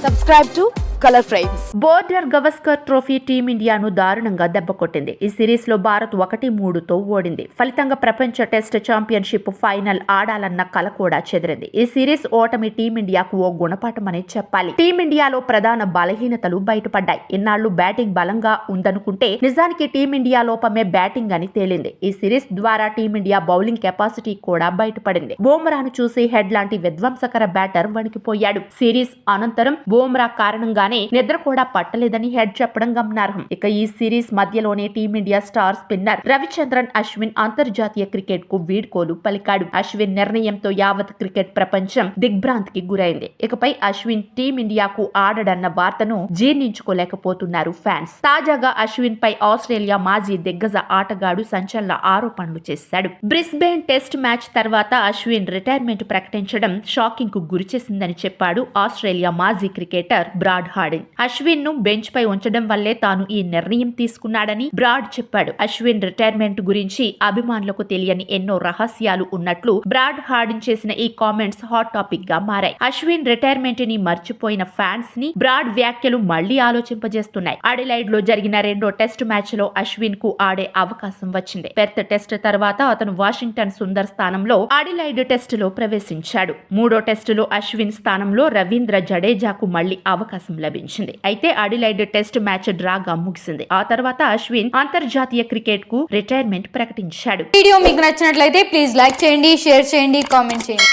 Subscribe to Color Frames. Border Gavaskar trophy టీమిండియాను దారుణంగా దెబ్బకొట్టింది. ఈ సిరీస్ లో భారత్ 1-3తో ఓడింది. ఫలితంగా ప్రపంచ టెస్ట్ ఛాంపియన్షిప్ ఫైనల్ ఆడాలన్న కల కూడా చెదిరింది. ఈ సిరీస్ ఓటమి టీమిండియాకు ఓ గుణపాఠమని చెప్పాలి. టీమిండియాలో ప్రధాన బలహీనతలు బయటపడ్డాయి. ఇన్నాళ్లు బ్యాటింగ్ బలంగా ఉందనుకుంటే నిజానికి టీమిండియా లోపమే బ్యాటింగ్ అని తేలింది. ఈ సిరీస్ ద్వారా టీమిండియా బౌలింగ్ కెపాసిటీ కూడా బయటపడింది. బుమ్రాను చూసి హెడ్ లాంటి విధ్వంసకర బ్యాటర్ వణికిపోయాడు. సిరీస్ అనంతరం బుమ్రా కారణంగానే నిద్ర కూడా పట్టలేదని హెడ్ చెప్పడం గమనార్హం. ఇక ఈ సిరీస్ మధ్యలోనే team India star spinner Ravichandran Ashwin అంతర్జాతీయ క్రికెట్ కు వీడ్కోలు పలికాడు. అశ్విన్ నిర్ణయంతో యావత్ క్రికెట్ ప్రపంచం దిగ్భ్రాంతికి గురైంది. ఇకపై అశ్విన్ టీమిండియాకు ఆడడన్న వార్తను జీర్ణించుకోలేకపోతున్నారు ఫ్యాన్స్. తాజాగా అశ్విన్ పై ఆస్ట్రేలియా మాజీ దిగ్గజ ఆటగాడు సంచలన ఆరోపణలు చేశాడు. బ్రిస్బేన్ టెస్ట్ మ్యాచ్ తర్వాత అశ్విన్ రిటైర్మెంట్ ప్రకటించడం షాకింగ్ కు గురిచేసిందని చెప్పాడు ఆస్ట్రేలియా మాజీ క్రికెటర్ బ్రాడ్ హార్డిన్. అశ్విన్ ను బెంచ్ పై ఉంచడం వల్లే తాను ఈ నిర్ణయం తీసుకున్నాడని బ్రాడ్ చెప్పాడు. అశ్విన్ రిటైర్మెంట్ గురించి అభిమానులకు తెలియని ఎన్నో రహస్యాలు ఉన్నట్లు బ్రాడ్ హార్డిన్ చేసిన ఈ కామెంట్స్ హాట్ టాపిక్ గా మారాయి. అశ్విన్ రిటైర్మెంట్ ని మర్చిపోయిన ఫ్యాన్స్ ని బ్రాడ్ వ్యాఖ్యలు మళ్లీ ఆలోచింపజేస్తున్నాయి. అడిలైడ్ లో జరిగిన రెండో టెస్ట్ మ్యాచ్ లో అశ్విన్ కు ఆడే అవకాశం వచ్చింది. పెర్త్ టెస్ట్ తర్వాత అతను వాషింగ్టన్ సుందర్ స్థానంలో అడిలైడ్ టెస్ట్ లో ప్రవేశించాడు. మూడో టెస్టులో అశ్విన్ స్థానంలో రవీంద్ర జడేజాకు మళ్లీ అవకాశం లభించింది. అయితే అడిలైడ్ టెస్ట్ మ్యాచ్ డ్రాగా ముగిసింది. ఆ తర్వాత అశ్విన్ అంతర్జాతీయ క్రికెట్ కు రిటైర్మెంట్ ప్రకటించాడు. వీడియో మీకు నచ్చినట్లయితే ప్లీజ్ లైక్ చేయండి, షేర్ చేయండి, కామెంట్ చేయండి.